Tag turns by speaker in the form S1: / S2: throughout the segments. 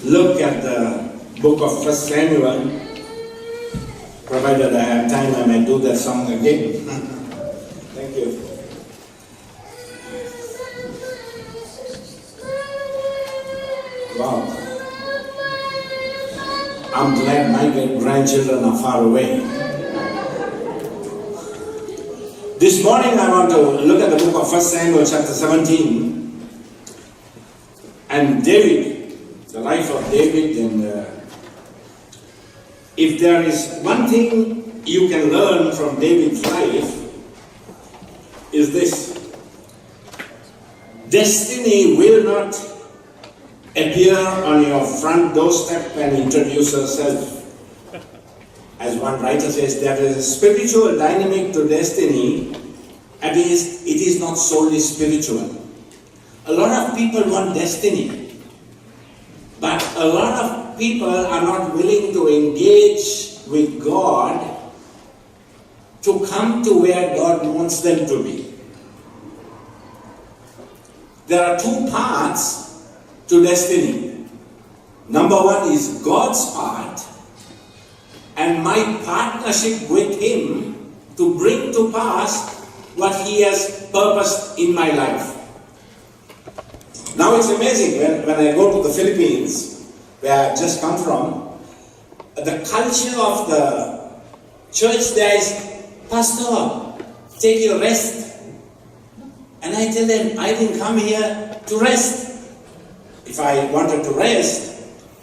S1: look at the book of 1 Samuel. Provided I have time, I may do that song again. Thank you. Wow. I'm glad my grandchildren are far away. This morning I want to look at the book of 1 Samuel chapter 17 and David, the life of David. And if there is one thing you can learn from David's life, is this: destiny will not appear on your front doorstep and introduce herself. As one writer says, there is a spiritual dynamic to destiny, and it is not solely spiritual. A lot of people want destiny, but a lot of people are not willing to engage with God to come to where God wants them to be. There are two parts to destiny. Number one is God's part and my partnership with Him to bring to pass what He has purposed in my life. Now it's amazing when I go to the Philippines, where I've just come from, the culture of the church there is, "Pastor, take your rest." And I tell them, I didn't come here to rest. If I wanted to rest,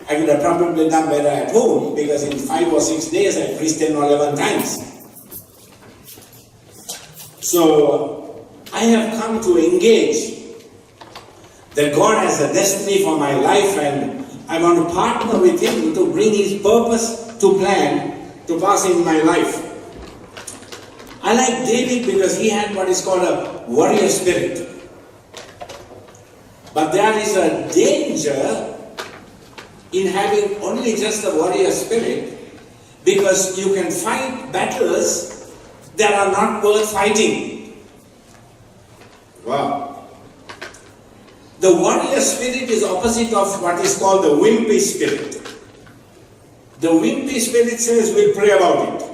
S1: I would have probably done better at home, because in 5 or 6 days I preached 10 or 11 times. So I have come to engage that God has a destiny for my life, and I want to partner with Him to bring His purpose to plan to pass in my life. I like David because he had what is called a warrior spirit. But there is a danger in having only just a warrior spirit, because you can fight battles that are not worth fighting. Wow. The warrior spirit is opposite of what is called the wimpy spirit. The wimpy spirit says, we'll pray about it.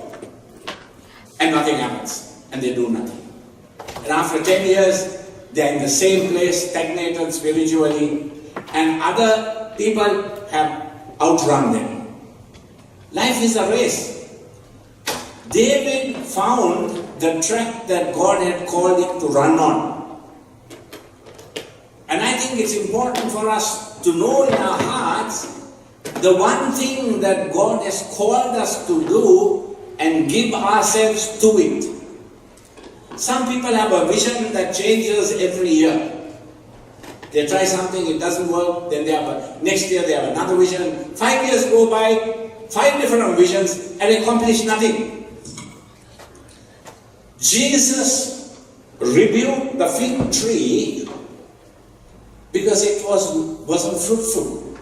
S1: And nothing happens. And they do nothing. And after 10 years, they're in the same place, stagnated spiritually, and other people have outrun them. Life is a race. David found the track that God had called him to run on. And I think it's important for us to know in our hearts the one thing that God has called us to do and give ourselves to it. Some people have a vision that changes every year. They try something, it doesn't work, then next year they have another vision. 5 years go by, 5 different visions, and accomplish nothing. Jesus rebuked the fig tree because it wasn't fruitful.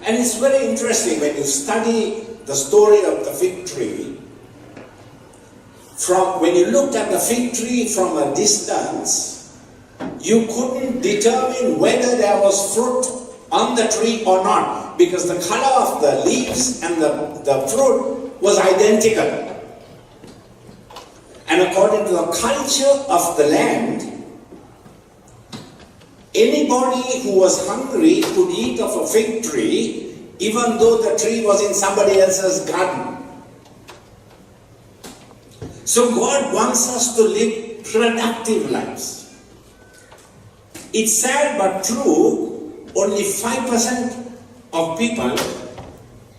S1: And it's very interesting when you study the story of the fig tree. When you looked at the fig tree from a distance, you couldn't determine whether there was fruit on the tree or not, because the color of the leaves and the fruit was identical. And according to the culture of the land, anybody who was hungry could eat of a fig tree, even though the tree was in somebody else's garden. So God wants us to live productive lives. It's sad but true, only 5% of people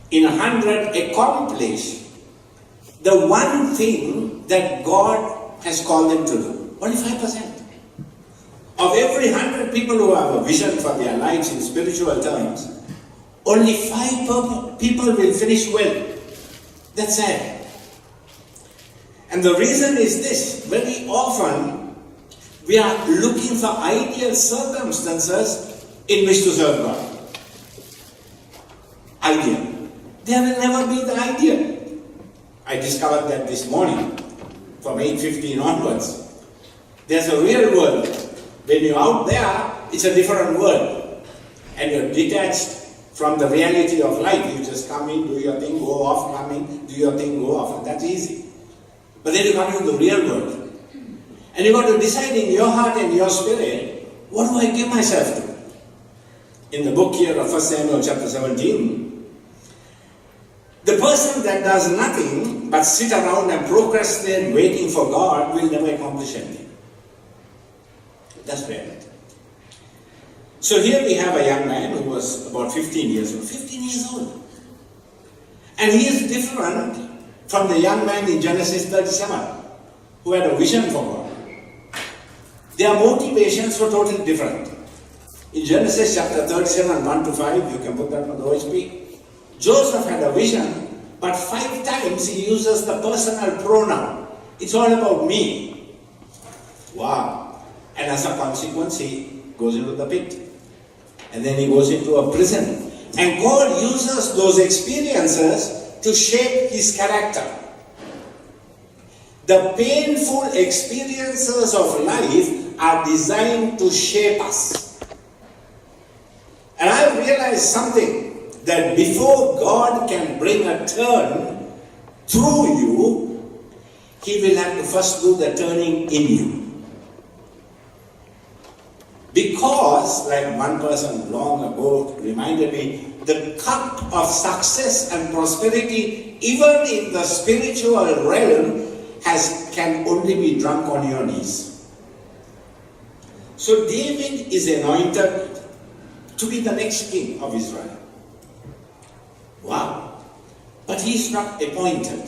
S1: in 100 accomplish the one thing that God has called them to do. Only 5%. Of every 100 people who have a vision for their lives in spiritual terms, only 5 people will finish well. That's sad. And the reason is this: very often we are looking for ideal circumstances in which to serve God. Ideal. There will never be the ideal. I discovered that this morning from 8:15 onwards. There's a real world. When you're out there, it's a different world. and you're detached from the reality of life. You just come in, do your thing, go off, come in, do your thing, go off. That's easy. But then you come into the real world. And you got to decide in your heart and your spirit, what do I give myself to? In the book here of 1 Samuel chapter 17, the person that does nothing but sit around and procrastinate waiting for God will never accomplish anything. That's reality. So here we have a young man who was about 15 years old. 15 years old. And he is different from the young man in Genesis 37 who had a vision for God. Their motivations were totally different. In Genesis chapter 37, 1 to 5, you can put that on the OSP. Joseph had a vision, but 5 times he uses the personal pronoun. It's all about me. Wow. And as a consequence, he goes into the pit. And then he goes into a prison. And God uses those experiences to shape his character. The painful experiences of life are designed to shape us. And I realized something, that before God can bring a turn through you, he will have to first do the turning in you. Because, like one person long ago reminded me, the cup of success and prosperity, even in the spiritual realm, can only be drunk on your knees. So David is anointed to be the next king of Israel. Wow. But he's not appointed.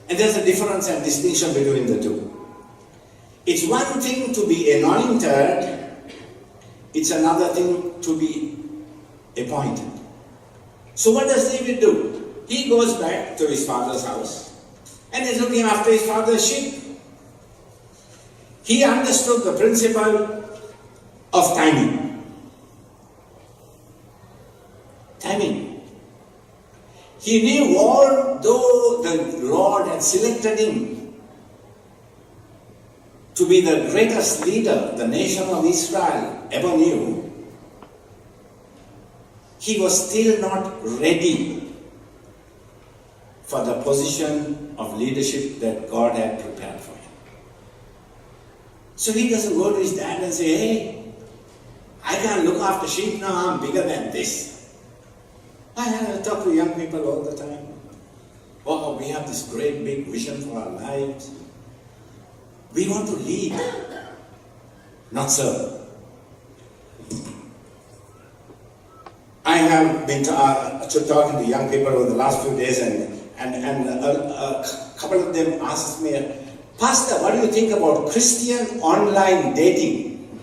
S1: And there's a difference and distinction between the two. It's one thing to be anointed, it's another thing to be appointed. So what does David do? He goes back to his father's house and is looking after his father's sheep. He understood the principle of timing. Timing. He knew, although the Lord had selected him to be the greatest leader the nation of Israel ever knew, he was still not ready for the position of leadership that God had prepared for him. So he doesn't go to his dad and say, hey, I can't look after sheep now, I'm bigger than this. I talk to young people all the time. Oh, we have this great big vision for our lives. We want to lead, not serve. I have been talking to young people over the last few days, and a couple of them asked me, Pastor, what do you think about Christian online dating?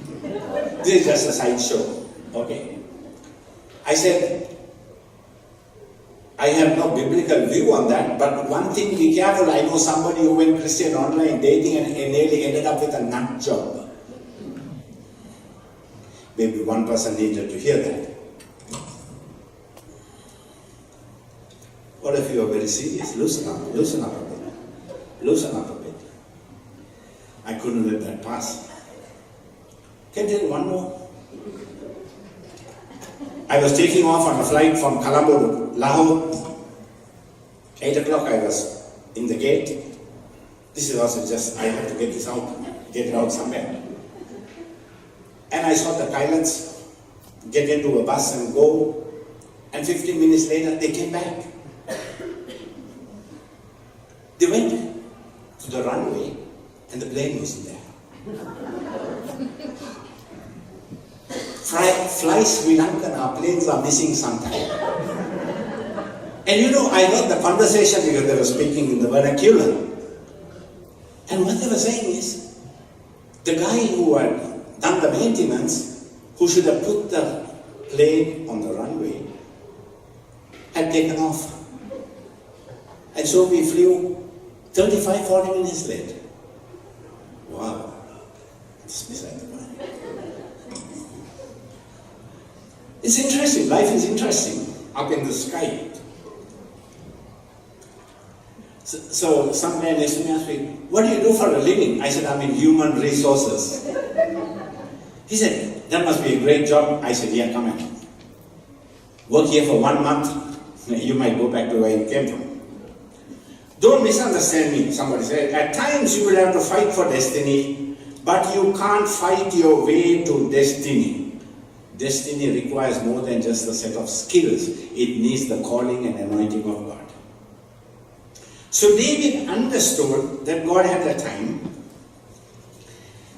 S1: This is just a sideshow, okay? I said, I have no biblical view on that, but one thing, be careful. I know somebody who went Christian online dating and nearly ended up with a nut job. Maybe one person needed to hear that. What if you are very serious? Loosen up a bit. Loosen up a bit. I couldn't let that pass. Can I tell you one more? I was taking off on a flight from Colombo to Lahore. 8 o'clock I was in the gate. This is also just, I have to get this out, get it out somewhere. And I saw the pilots get into a bus and go, and 15 minutes later they came back. They went to the runway and the plane wasn't there. Fly Sri Lankan, our planes are missing sometime. And you know, I heard the conversation because they were speaking in the vernacular. And what they were saying is, the guy who had done the maintenance, who should have put the plane on the runway, had taken off. And so we flew 35-40 minutes late. Wow. It's beside the point. It's interesting. Life is interesting up in the sky. So some man asked me, what do you do for a living? I said, I'm in human resources. He said, That must be a great job. I said, yeah, come in. Work here for 1 month. You might go back to where you came from. Don't misunderstand me, somebody said. At times you will have to fight for destiny, but you can't fight your way to destiny. Destiny requires more than just a set of skills. It needs the calling and anointing of God. So David understood that God had a time.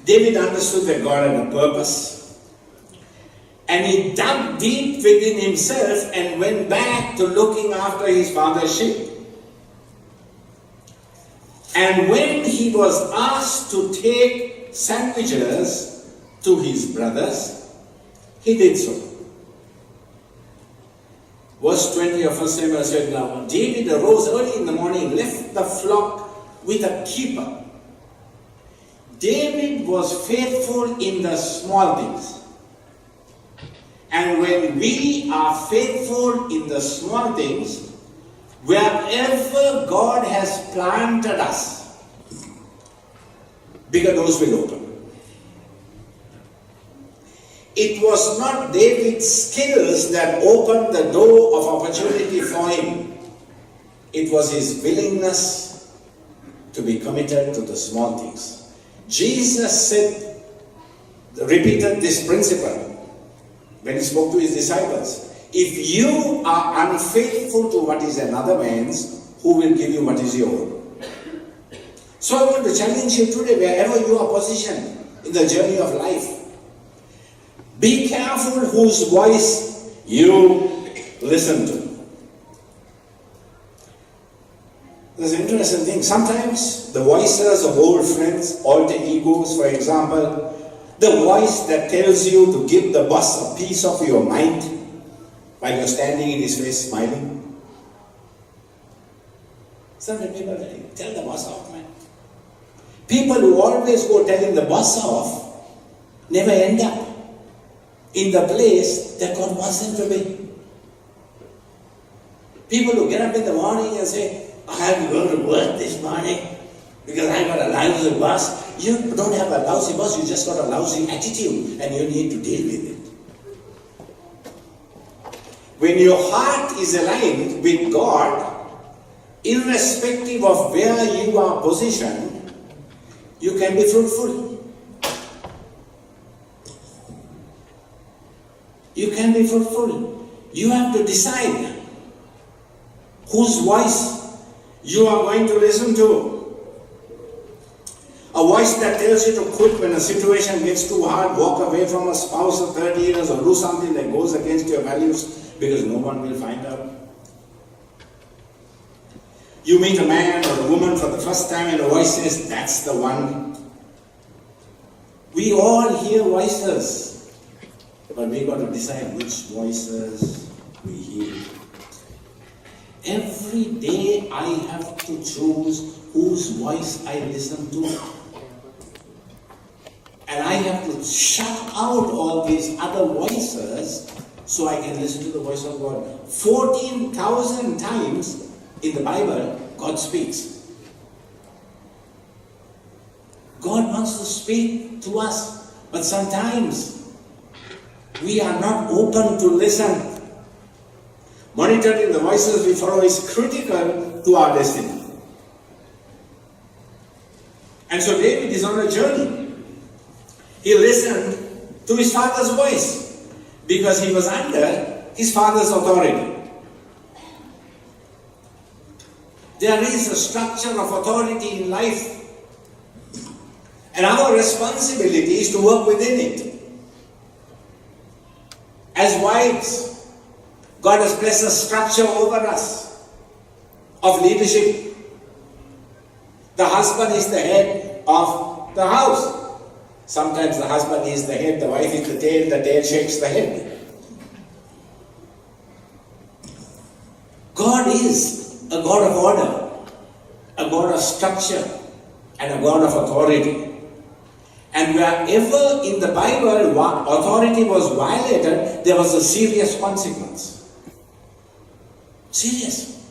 S1: David understood that God had a purpose. And he dug deep within himself and went back to looking after his father's sheep. And when he was asked to take sandwiches to his brothers, he did so. Verse 20 of 1 Samuel said, now David arose early in the morning, left the flock with a keeper. David was faithful in the small things. And when we are faithful in the small things, wherever God has planted us, bigger doors will open. It was not David's skills that opened the door of opportunity for him. It was his willingness to be committed to the small things. Jesus repeated this principle when he spoke to his disciples. If you are unfaithful to what is another man's, who will give you what is your own? So I want to challenge you today, wherever you are positioned in the journey of life, be careful whose voice you listen to. There's an interesting thing. Sometimes the voices of old friends, alter egos, for example, the voice that tells you to give the boss a piece of your mind while you're standing in his face smiling. Sometimes people tell the boss off, man. People who always go telling the boss off never end up in the place that God wants them to be. People who get up in the morning and say, I have to go to work this morning because I got a lousy boss. You don't have a lousy boss, you just got a lousy attitude and you need to deal with it. When your heart is aligned with God, irrespective of where you are positioned, you can be fruitful. You can be fruitful. You have to decide whose voice you are going to listen to. A voice that tells you to quit when a situation gets too hard, walk away from a spouse of 30 years, or do something that goes against your values because no one will find out. You meet a man or a woman for the first time and a voice says, that's the one. We all hear voices, but we got to decide which voices we hear. Every day I have to choose whose voice I listen to. And I have to shut out all these other voices so I can listen to the voice of God. 14,000 times in the Bible, God speaks. God wants to speak to us, but sometimes we are not open to listen. Monitoring the voices we follow is critical to our destiny. And so David is on a journey. He listened to his father's voice because he was under his father's authority. There is a structure of authority in life, and our responsibility is to work within it. As wives, God has placed a structure over us of leadership. The husband is the head of the house. Sometimes the husband is the head, the wife is the tail shakes the head. God is a God of order, a God of structure, and a God of authority. And wherever in the Bible authority was violated, there was a serious consequence. Serious.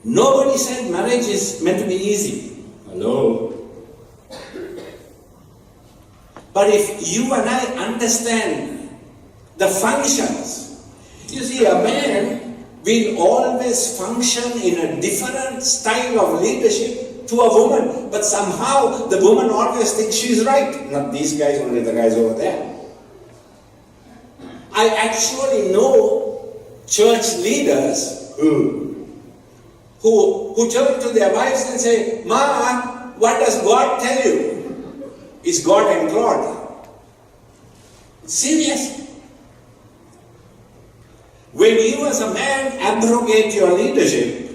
S1: Nobody said marriage is meant to be easy. Hello? But if you and I understand the functions, you see, a man will always function in a different style of leadership to a woman, but somehow the woman always thinks she's right. Not these guys, only the guys over there. I actually know church leaders who turn to their wives and say, "Ma, what does God tell you?" It's God and God. Serious. When you as a man abrogate your leadership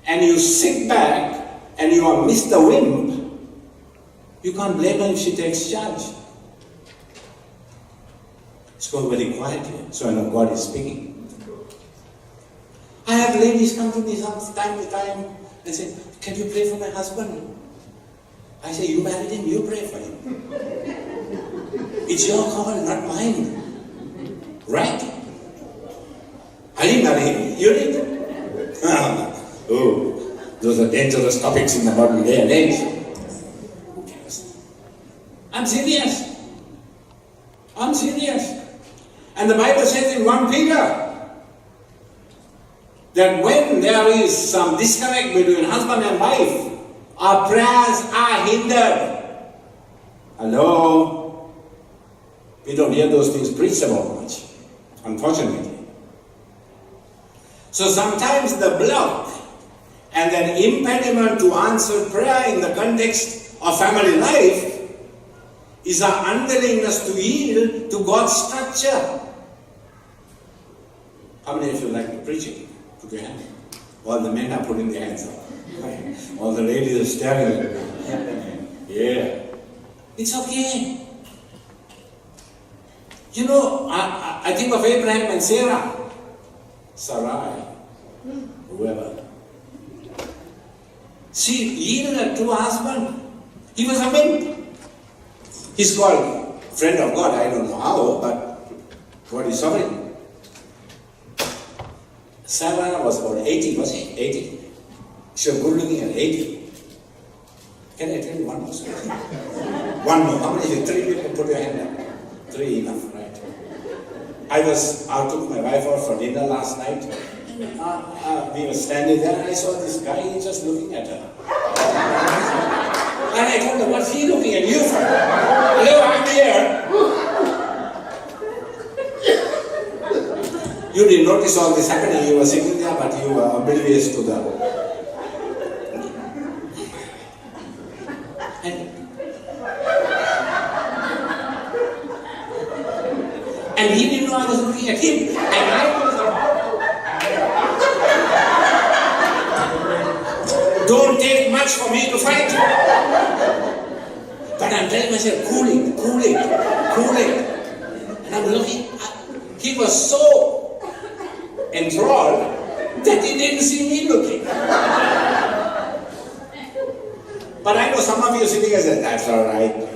S1: and you sit back and you are Mr. Wimp, you can't blame her if she takes charge. It's going very quietly, so I know God is speaking. I have ladies come to me time to time and say, "Can you pray for my husband?" I say, "You married him, you pray for him. It's your call, not mine. Right? I didn't marry him, you did." Oh, those are dangerous topics in the modern day and age. Who cares? I'm serious. I'm serious. And the Bible says in 1 Peter that when there is some disconnect between husband and wife, our prayers are hindered. Hello? We don't hear those things preached about much, unfortunately. So sometimes the block and an impediment to answered prayer in the context of family life is our unwillingness to yield to God's structure. How many of you like the preaching? Put your hand. All the men are putting their hands up. All the ladies are staring. Yeah. It's okay. You know, I think of Abraham and Sarah. Sarai. Whoever. She yielded to her husband. He was a wimp. He's called friend of God. I don't know how, but God is sovereign. Sarah was about 80, was she? 80. She was good looking at 80. Can I tell you one more story? One more. How many? 3 people put your hand up. 3 enough, right? I took my wife out for dinner last night. We were standing there and I saw this guy just looking at her. And I told her, "What's he looking at you for?" "Hello, I'm here." You didn't notice all this happening. You were sitting there, but you were oblivious to the... And he didn't know I was looking at him. And I was about to... Don't take much for me to fight. But I'm telling myself, cool it. And I'm looking. He was so enthralled that he didn't see me looking. But I know some of you sitting and say, "That's all right."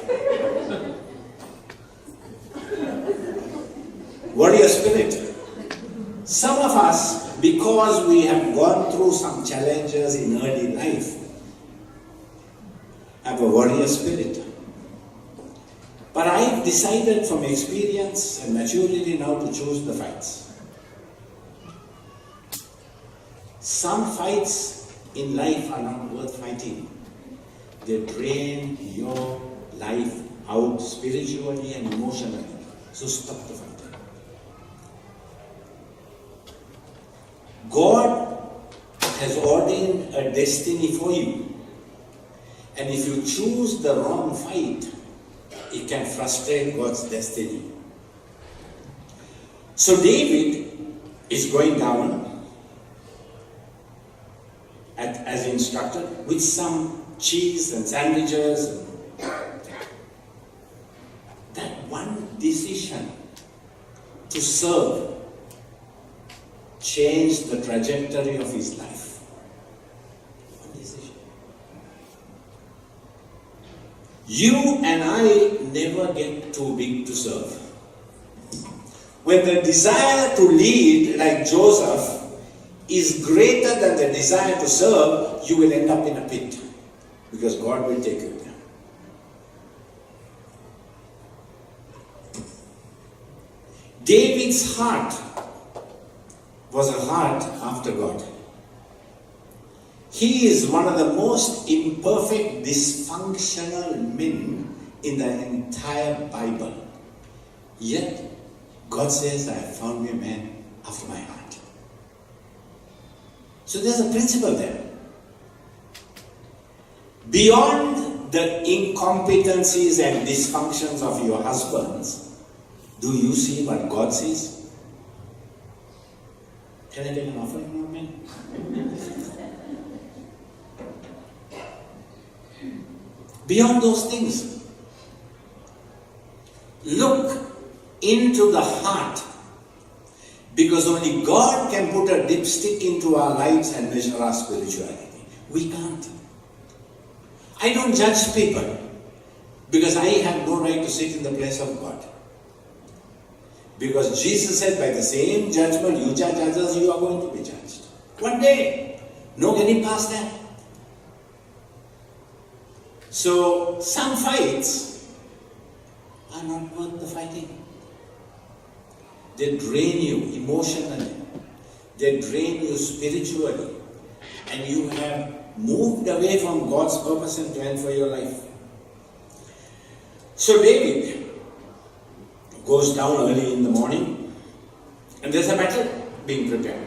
S1: Warrior spirit. Some of us, because we have gone through some challenges in early life, have a warrior spirit. But I've decided from experience and maturity now to choose the fights. Some fights in life are not worth fighting. They drain your life out spiritually and emotionally. So stop the fighting. God has ordained a destiny for you. And if you choose the wrong fight, it can frustrate God's destiny. So David is going down as instructed with some cheese and sandwiches. That one decision to serve changed the trajectory of his life. One decision. You and I never get too big to serve. When the desire to lead, like Joseph, is greater than the desire to serve, you will end up in a pit. Because God will take you there. David's heart was a heart after God. He is one of the most imperfect, dysfunctional men in the entire Bible. Yet, God says, I have found me a man after my heart. So there's a principle there. Beyond the incompetencies and dysfunctions of your husbands, do you see what God sees? Can I take an offering now, man? Beyond those things, look into the heart, because only God can put a dipstick into our lives and measure our spirituality. We can't. I don't judge people because I have no right to sit in the place of God. Because Jesus said, by the same judgment you judge others, you are going to be judged. One day. No getting past that. So, some fights are not worth the fighting. They drain you emotionally. They drain you spiritually. And you have moved away from God's purpose and plan for your life. So David goes down early in the morning and there's a battle being prepared.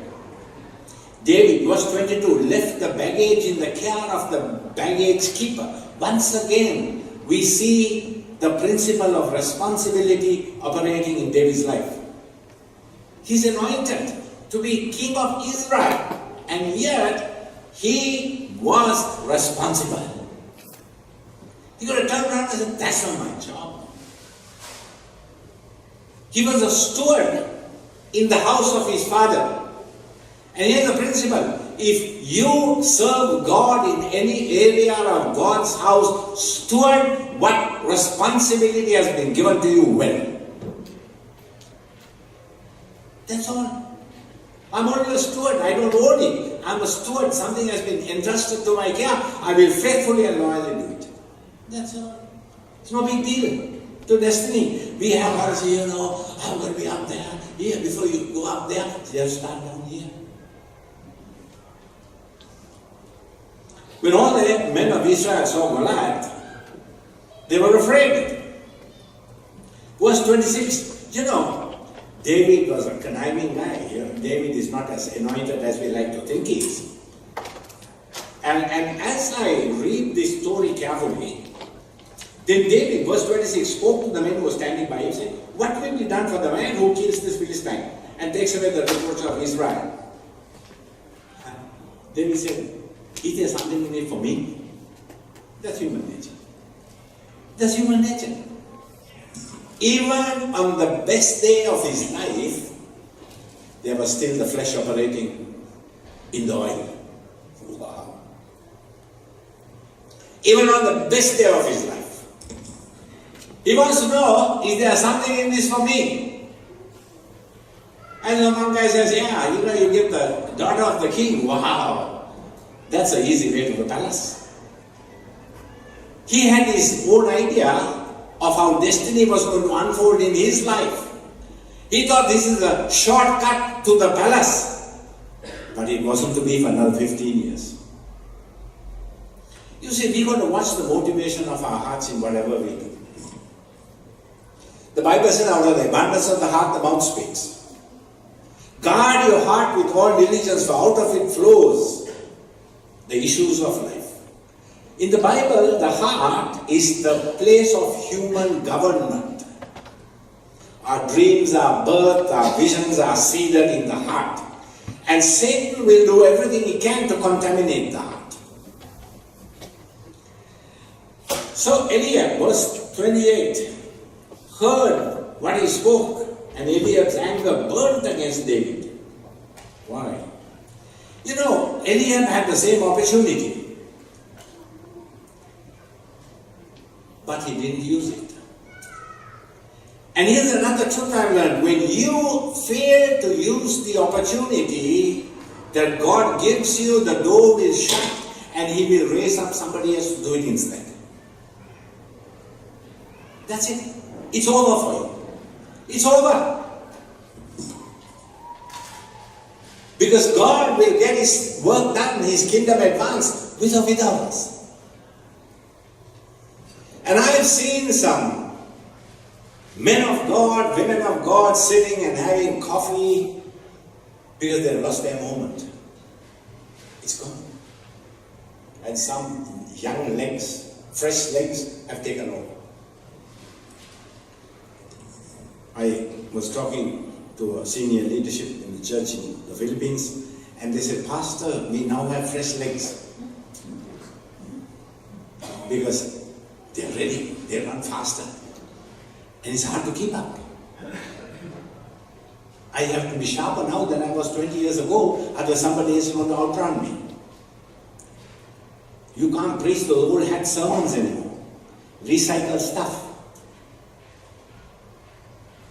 S1: David, verse 22, left the baggage in the care of the baggage keeper. Once again, we see the principle of responsibility operating in David's life. He's anointed to be king of Israel, and yet he was responsible. He could have turned around and said, that's not my job. He was a steward in the house of his father. And here's the principle. If you serve God in any area of God's house, steward what responsibility has been given to you well. That's all. I'm only a steward. I don't own it. I'm a steward. Something has been entrusted to my care. I will faithfully and loyally do it. That's all. It's no big deal. To destiny. We have policy, I'm going to be up there. Here, before you go up there, just start down here. When all the men of Israel saw Goliath, they were afraid. Verse 26, David was a conniving guy. David is not as anointed as we like to think he is. And as I read this story carefully, then David, verse 26, spoke to the men who were standing by him, saying, what will be done for the man who kills this Philistine and takes away the reproach of Israel? David said, is there something in it for me? That's human nature. That's human nature. Even on the best day of his life, there was still the flesh operating in the oil. Wow. Even on the best day of his life. He wants to know, is there something in this for me? And one guy says, yeah, you get the daughter of the king. Wow. That's an easy way to the palace. He had his own idea of how destiny was going to unfold in his life. He thought this is a shortcut to the palace. But it wasn't to be for another 15 years. You see, we've got to watch the motivation of our hearts in whatever we do. The Bible says, out of the abundance of the heart, the mouth speaks. Guard your heart with all diligence, for out of it flows the issues of life. In the Bible, the heart is the place of human government. Our dreams are birthed, our visions are seeded in the heart. And Satan will do everything he can to contaminate the heart. So Eliab, verse 28, heard what he spoke, and Eliab's anger burnt against David. Why? Eliab had the same opportunity, but he didn't use it. And here's another truth I've learned. When you fail to use the opportunity that God gives you, the door will shut and He will raise up somebody else to do it instead. That's it. It's over for you. It's over. Because God will get His work done, His kingdom advanced, with or without us. And I have seen some men of God, women of God sitting and having coffee because they lost their moment. It's gone. And some young legs, fresh legs have taken over. I was talking to a senior leadership in the church in the Philippines, and they said, Pastor, we now have fresh legs. Because they're ready, they run faster. And it's hard to keep up. I have to be sharper now than I was 20 years ago, otherwise somebody else will outrun me. You can't preach those old hat sermons anymore. Recycle stuff.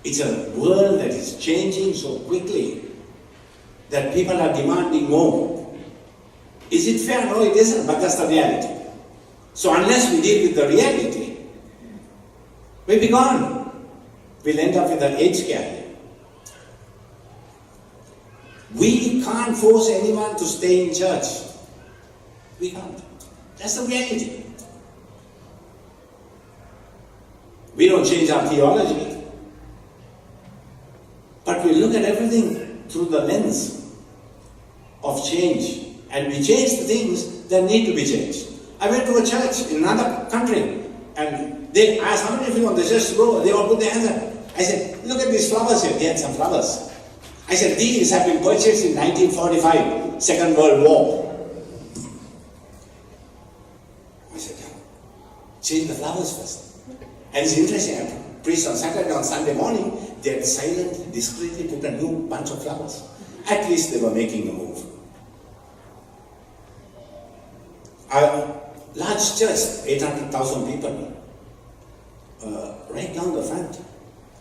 S1: It's a world that is changing so quickly that people are demanding more. Is it fair? No, it isn't, but that's the reality. So unless we deal with the reality, we'll be gone. We'll end up with an age carrier. We can't force anyone to stay in church. We can't. That's the reality. We don't change our theology, but we look at everything through the lens of change, and we change the things that need to be changed. I went to a church in another country, and they asked, how many of you want the church to grow? They all put their hands up. I said, look at these flowers here. They had some flowers. I said, these have been purchased in 1945, Second World War. I said, change the flowers first. And it's interesting, I preached on Saturday, on Sunday morning, they had silently, discreetly put a new bunch of flowers. At least they were making a move. A large church, 800,000 people, right down the front,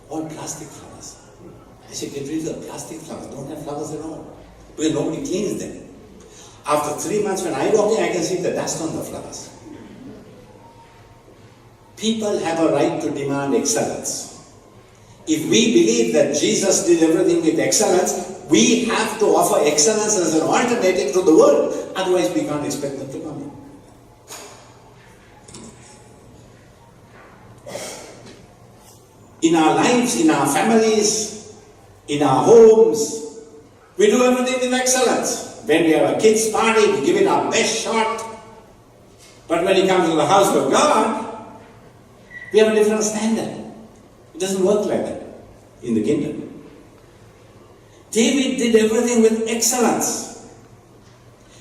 S1: all plastic flowers. I said, get rid of the plastic flowers, don't have flowers at all, because nobody cleans them. After 3 months, when I walk in, I can see the dust on the flowers. People have a right to demand excellence. If we believe that Jesus did everything with excellence, we have to offer excellence as an alternative to the world. Otherwise, we can't expect them to come in. In our lives, in our families, in our homes, we do everything with excellence. When we have a kids' party, we give it our best shot. But when it comes to the house of God, we have a different standard. It doesn't work like that in the kingdom. David did everything with excellence.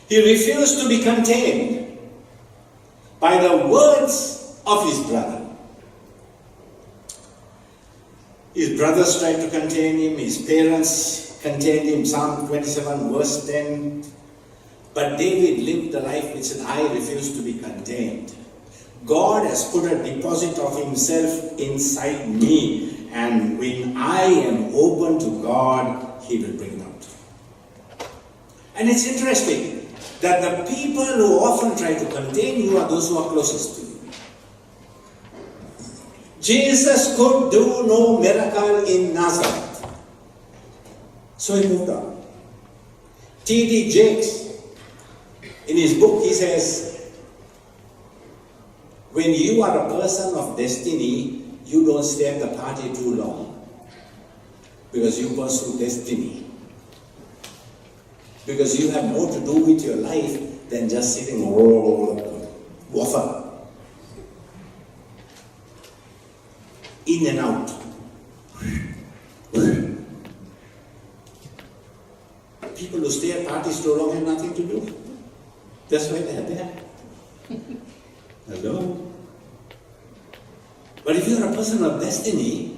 S1: He refused to be contained by the words of his brother. His brothers tried to contain him, his parents contained him, Psalm 27 verse 10. But David lived a life which said, I refuse to be contained. God has put a deposit of himself inside me, and when I am open to God, he will bring it out. And it's interesting that the people who often try to contain you are those who are closest to you. Jesus could do no miracle in Nazareth, so he moved on. T.D. Jakes, in his book, he says, when you are a person of destiny, you don't stay at the party too long, because you pursue destiny. Because you have more to do with your life than just sitting waffle. In and out. People who stay at parties too long have nothing to do. That's why they are there. Hello? But if you are a person of destiny,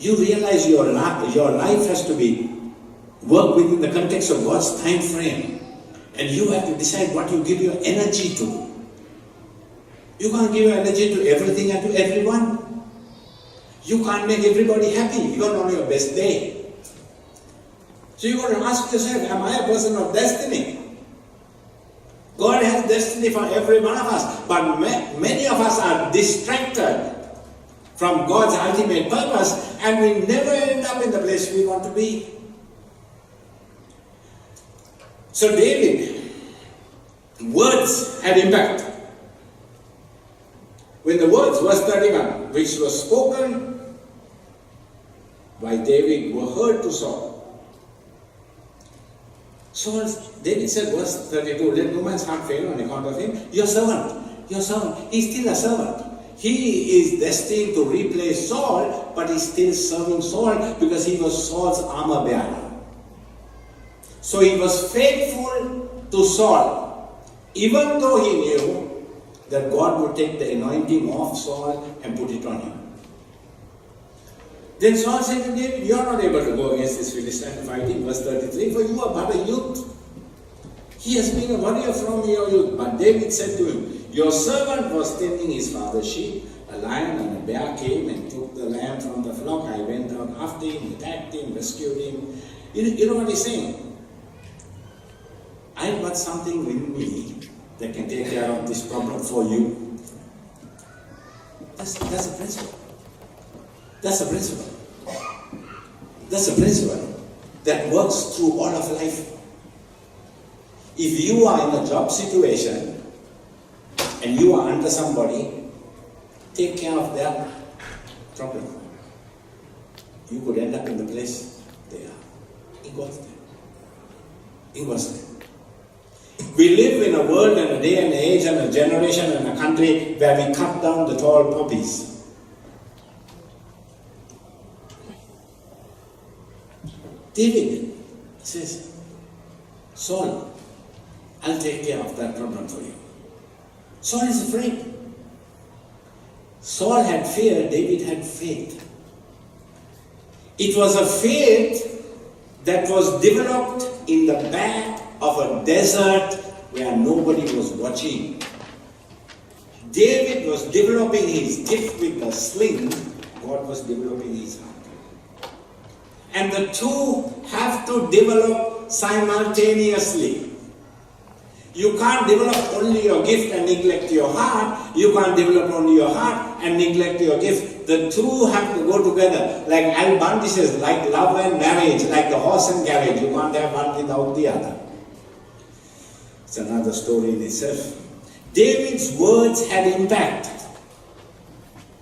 S1: you realize your life has to be worked within the context of God's time frame. And you have to decide what you give your energy to. You can't give your energy to everything and to everyone. You can't make everybody happy. You are on your best day. So you got to ask yourself, am I a person of destiny? God has destiny for every one of us, but many of us are distracted from God's ultimate purpose, and we never end up in the place we want to be. So David, words had impact. When the words, verse 31, which was spoken by David were heard to Saul. David said, verse 32, let no man's heart fail on account of him. Your servant, he's still a servant. He is destined to replace Saul, but he's still serving Saul because he was Saul's armor bearer. So he was faithful to Saul, even though he knew that God would take the anointing off Saul and put it on him. Then Saul said to David, you are not able to go against this Philistine fighting, verse 33, for you are but a youth. He has been a warrior from your youth. But David said to him, your servant was tending his father's sheep. A lion and a bear came and took the lamb from the flock. I went out after him, attacked him, rescued him. You know what he's saying? I've got something in me that can take care of this problem for you. That's a principle. That's a principle. That's a principle that works through all of life. If you are in a job situation and you are under somebody, take care of their problem. You could end up in the place they are. It was there. It was there. We live in a world and a day and an age and a generation and a country where we cut down the tall poppies. David says, Saul, I'll take care of that problem for you. Saul is afraid. Saul had fear, David had faith. It was a faith that was developed in the back of a desert where nobody was watching. David was developing his gift with the sling, God was developing his heart. And the two have to develop simultaneously. You can't develop only your gift and neglect your heart. You can't develop only your heart and neglect your gift. The two have to go together. Like Al Bundy says, like love and marriage, like the horse and carriage. You can't have one without the other. It's another story in itself. David's words had impact.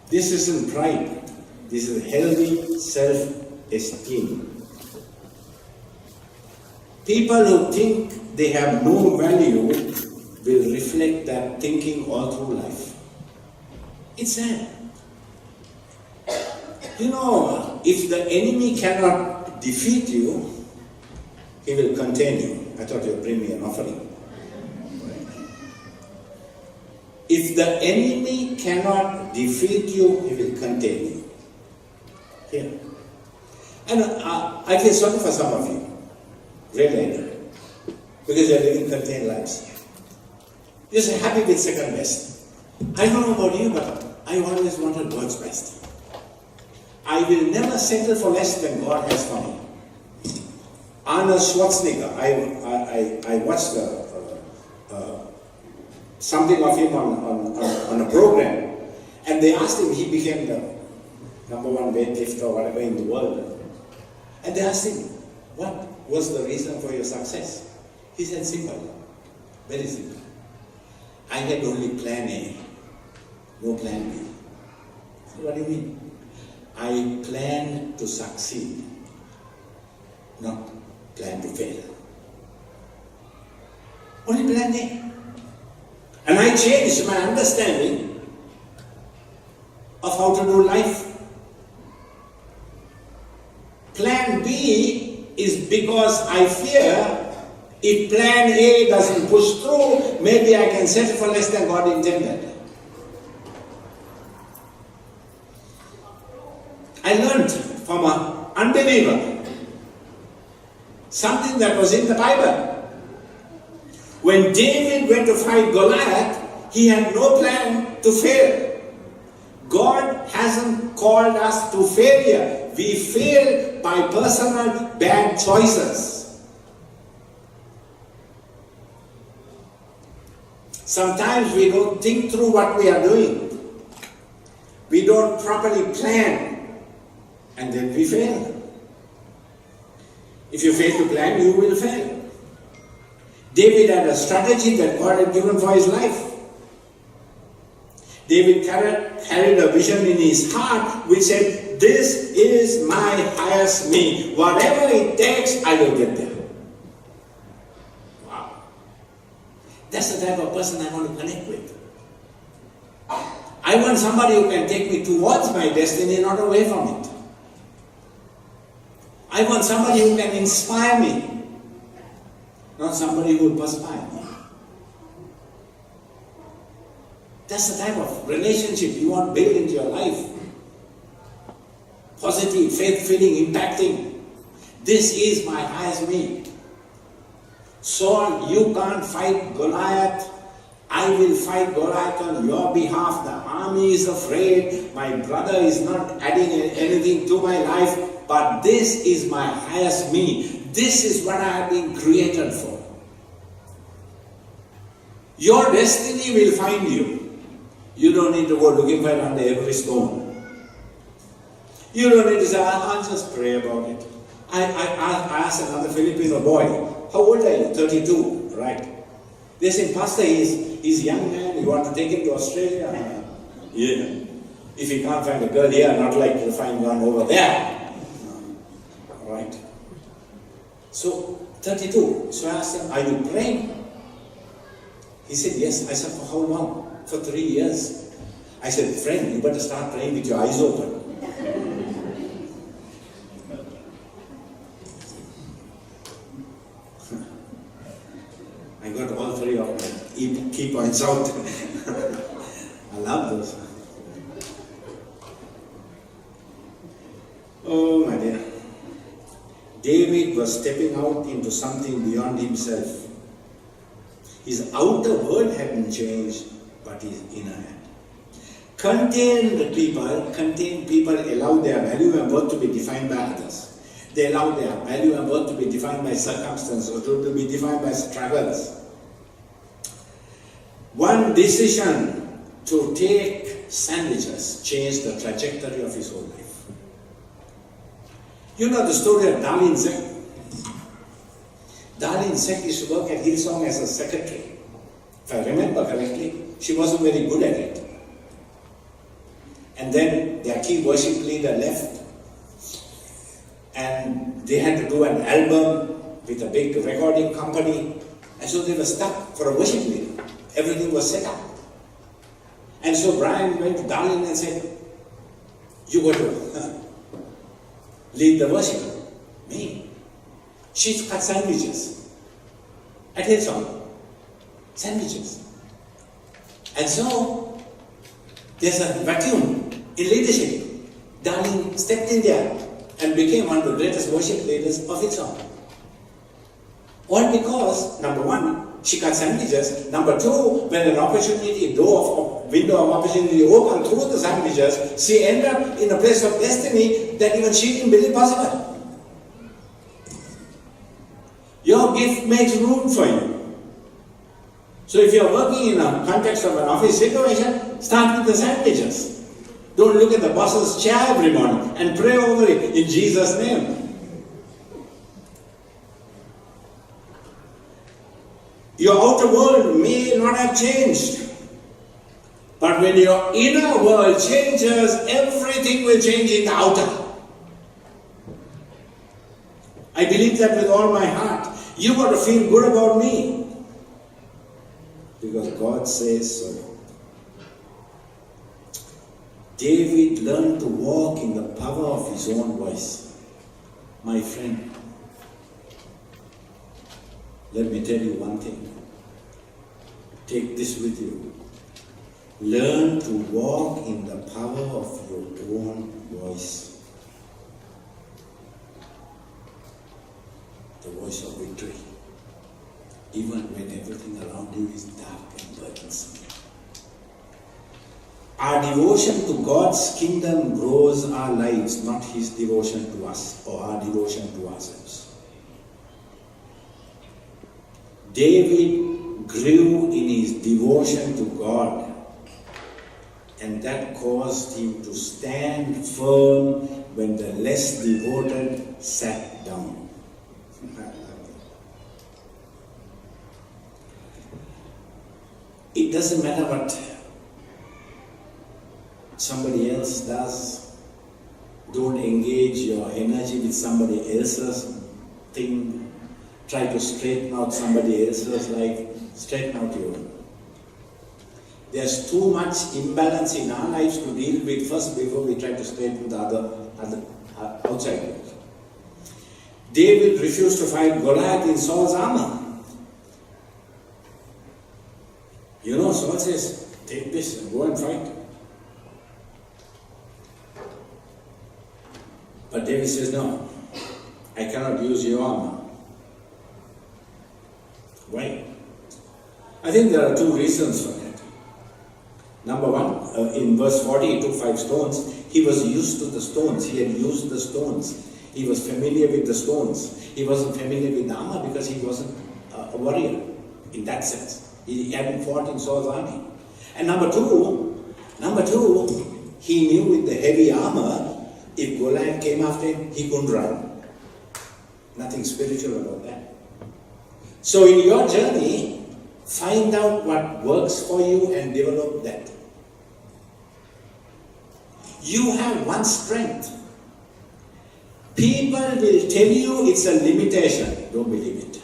S1: This isn't pride. This is healthy self-esteem. People who think they have no value will reflect that thinking all through life. It's sad. You know, if the enemy cannot defeat you, he will contain you. I thought you would bring me an offering. If the enemy cannot defeat you, he will contain you. Here. And I feel sorry for some of you. Really, I do. Because you are living contained lives. You're so happy with second best. I don't know about you, but I always wanted God's best. I will never settle for less than God has for me. Arnold Schwarzenegger, I watched something of him on a program, and they asked him, he became the #1 weightlifter or whatever in the world, and they asked him, what was the reason for your success? He said, simple, very simple. I had only plan A, no plan B. So what do you mean? I plan to succeed, not plan to fail. Only plan A. And I changed my understanding of how to do life. Plan B is because I fear if plan A doesn't push through, maybe I can settle for less than God intended. I learned from an unbeliever something that was in the Bible. When David went to fight Goliath, he had no plan to fail. God hasn't called us to failure. We fail by personal bad choices. Sometimes we don't think through what we are doing. We don't properly plan, and then we fail. If you fail to plan, you will fail. David had a strategy that God had given for his life. David carried a vision in his heart which said, this is my highest me. Whatever it takes, I will get there. Wow. That's the type of person I want to connect with. I want somebody who can take me towards my destiny, not away from it. I want somebody who can inspire me, not somebody who will perspire me. That's the type of relationship you want built into your life. Positive, faith-filling, impacting. This is my highest me. Saul, you can't fight Goliath. I will fight Goliath on your behalf. The army is afraid. My brother is not adding anything to my life. But this is my highest me. This is what I have been created for. Your destiny will find you. You don't need to go looking for it under every stone. You don't need to say, I'll just pray about it. I asked another Filipino boy, how old are you? 32, right? They said, Pastor, he's a young man, you want to take him to Australia? Yeah. If he can't find a girl here, not likely to find one over there. Right? So, 32. So I asked him, are you praying? He said, yes. I said, for how long? For 3 years. I said, friend, you better start praying with your eyes open. I got all three of my key points out. I love those. Oh my dear. David was stepping out into something beyond himself. His outer world hadn't changed, but his inner had. Contained people allow their value and worth to be defined by others. They allow their value and worth to be defined by circumstances or to be defined by struggles. One decision to take sandwiches changed the trajectory of his whole life. You know the story of Darlene Zek? Darlene Zek used to work at Hillsong as a secretary. If I remember correctly, she wasn't very good at it. And then their key worship leader left. And they had to do an album with a big recording company. And so they were stuck for a worship leader. Everything was set up. And so Brian went to Darlene and said, you got to lead the worship. Me. She cut sandwiches at Hillsong. Sandwiches. And so there's a vacuum in leadership. Darlene stepped in there and became one of the greatest worship leaders of Hillsong. All because, number one, she cut sandwiches. Number two, when an opportunity, window of opportunity opened through the sandwiches, she ended up in a place of destiny that even she didn't believe possible. Your gift makes room for you. So if you're working in a context of an office situation, start with the sandwiches. Don't look at the boss's chair every morning and pray over it in Jesus' name. Your outer world may not have changed. But when your inner world changes, everything will change in the outer. I believe that with all my heart. You got to feel good about me. Because God says so. David learned to walk in the power of his own voice. My friend, let me tell you one thing. Take this with you. Learn to walk in the power of your own voice. The voice of victory. Even when everything around you is dark and burdensome. Our devotion to God's kingdom grows our lives, not His devotion to us or our devotion to ourselves. David grew in his devotion to God, and that caused him to stand firm when the less devoted sat down. It doesn't matter what somebody else does. Don't engage your energy with somebody else's thing. Try to straighten out somebody else's life. Straighten out your own. There's too much imbalance in our lives to deal with first before we try to straighten the other outside world. David refused to fight Goliath in Saul's armor. You know, Saul says, take this and go and fight. But David says, no, I cannot use your armor. Why? I think there are two reasons for that. Number one, in verse 40, he took 5 stones. He was used to the stones. He had used the stones. He was familiar with the stones. He wasn't familiar with the armor because he wasn't a warrior in that sense. He hadn't fought in Saul's army. And number two, he knew with the heavy armor, if Goliath came after him, he couldn't run. Nothing spiritual about that. So in your journey, find out what works for you and develop that. You have one strength. People will tell you it's a limitation. Don't believe it.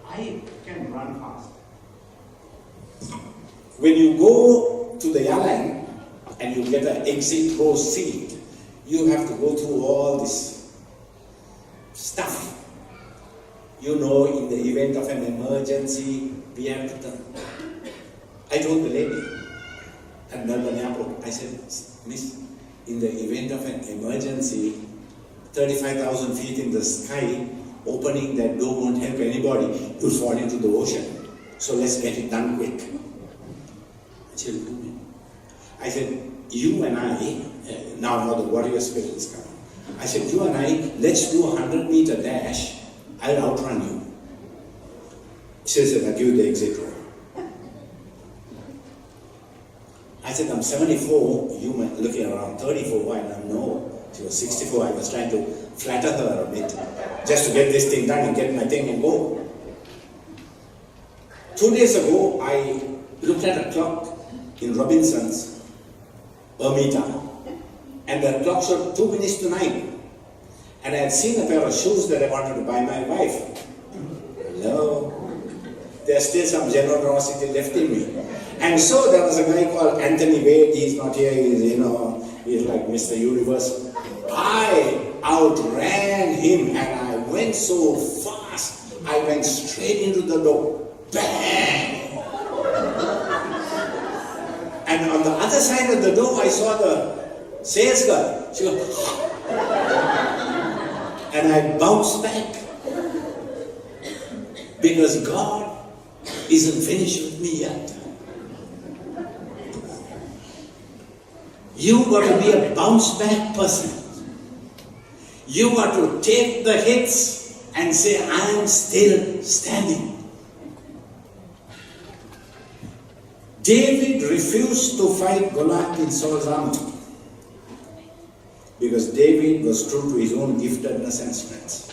S1: I can run fast. When you go to the airline and you get an exit row seat, you have to go through all this stuff. You know, in the event of an emergency, we have to turn. I told the lady at Melbourne Airport, I said, Miss, in the event of an emergency, 35,000 feet in the sky, opening that door won't help anybody. You'll fall into the ocean. So let's get it done quick. She'll do it. I said, you and I, now the warrior spirit is coming. I said, you and I, let's do a 100-meter dash. I'll outrun you. She said, I'll give you the exit row. I said, I'm 74, you were looking around 34, and I'm no. She was 64, I was trying to flatter her a bit, just to get this thing done and get my thing and go. 2 days ago, I looked at a clock in Robinson's, Ermita, and the clock showed 2 minutes to 9. And I had seen a pair of shoes that I wanted to buy my wife. Hello? There's still some generosity left in me. And so there was a guy called Anthony Wade. He's not here, he's like Mr. Universe. I outran him and I went so fast. I went straight into the door. Bang! And on the other side of the door, I saw the sales girl. She goes, and I bounced back. Because God isn't finished with me yet. You got to be a bounce back person. You got to take the hits and say, I am still standing. David refused to fight Goliath in Saul's army because David was true to his own giftedness and strengths.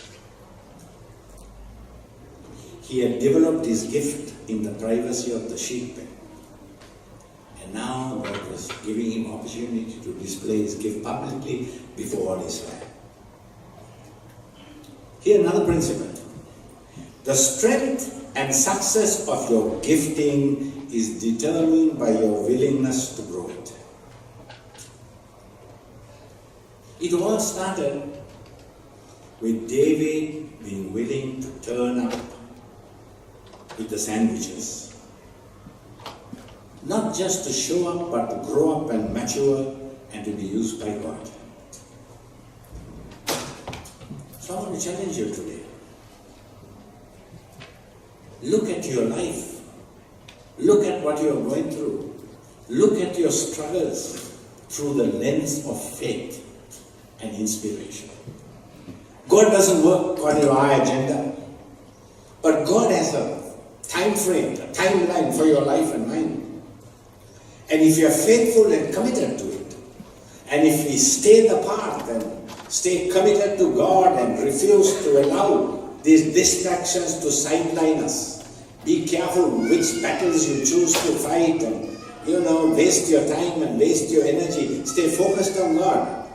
S1: He had developed his gift in the privacy of the sheep pen. And now God was giving him opportunity to display his gift publicly before all Israel. Here another principle. The strength and success of your gifting is determined by your willingness to grow it. It all started with David being willing to turn up with the sandwiches. Not just to show up, but to grow up and mature and to be used by God. So I want to challenge you today. Look at your life. Look at what you are going through. Look at your struggles through the lens of faith and inspiration. God doesn't work on your agenda, but God has a time frame, a timeline for your life and mine. And if you are faithful and committed to it, and if we stay the path and stay committed to God and refuse to allow these distractions to sideline us. Be careful which battles you choose to fight and, waste your time and waste your energy. Stay focused on God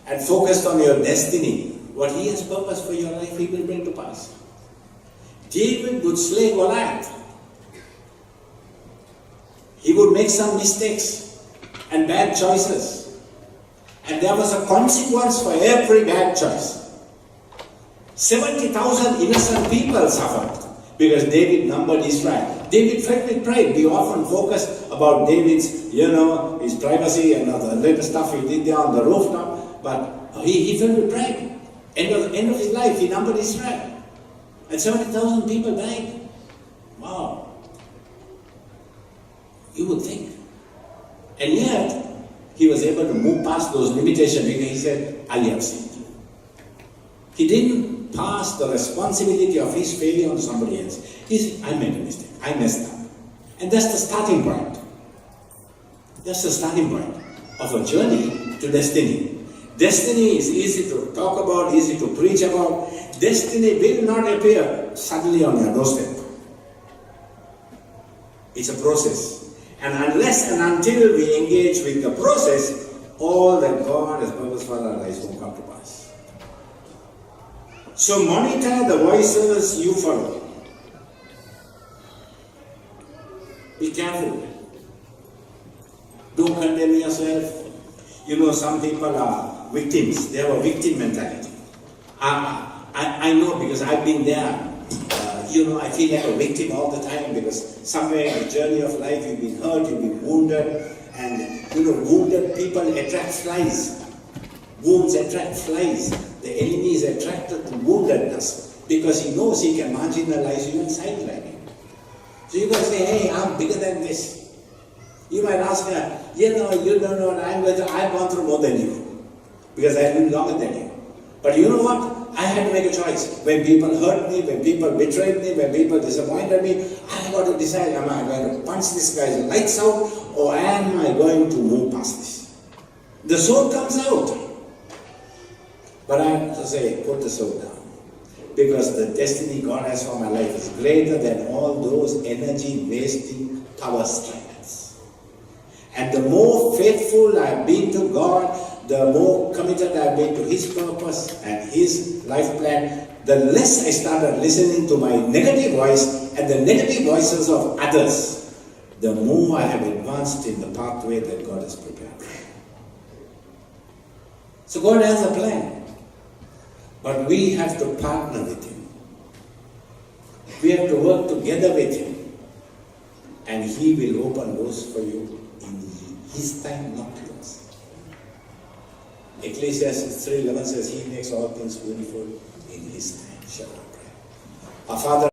S1: and focused on your destiny. What He has purposed for your life, He will bring to pass. David would slay Goliath. He would make some mistakes and bad choices. And there was a consequence for every bad choice. 70,000 innocent people suffered because David numbered Israel. David felt with pride. We often focus about David's, his privacy and the little stuff he did there on the rooftop. But he felt with pride. End of his life, he numbered Israel. And 70,000 people died. Wow. You would think. And yet, he was able to move past those limitations because he said, I have sinned. He didn't pass the responsibility of his failure on somebody else. He said, I made a mistake. I messed up. And that's the starting point. That's the starting point of a journey to destiny. Destiny is easy to talk about, easy to preach about. Destiny will not appear suddenly on your doorstep. It's a process. And unless and until we engage with the process, all that God has purposed for our lives won't come to pass. So monitor the voices you follow. Be careful. Don't condemn yourself. Some people are victims. They have a victim mentality. I know because I've been there. I feel like a victim all the time because somewhere in the journey of life you've been hurt, you've been wounded, and wounded people attract flies. Wounds attract flies. The enemy is attracted to woundedness because he knows he can marginalize you and sideline you. So you can say, hey, I'm bigger than this. You might ask her, you don't know what I've gone through more than you because I've lived longer than you. But you know what? I had to make a choice. When people hurt me, when people betrayed me, when people disappointed me, I got to decide, am I going to punch this guy's lights out or am I going to move past this? The sword comes out. But I have to say, put the sword down. Because the destiny God has for my life is greater than all those energy-wasting power strands. And the more faithful I have been to God, the more committed I have been to His purpose and His life plan, the less I started listening to my negative voice and the negative voices of others, the more I have advanced in the pathway that God has prepared. So God has a plan, but we have to partner with Him. We have to work together with Him, and He will open doors for you in His time, not yours. Ecclesiastes 3:11 says, He makes all things beautiful in His time. Shall I pray? Our Father,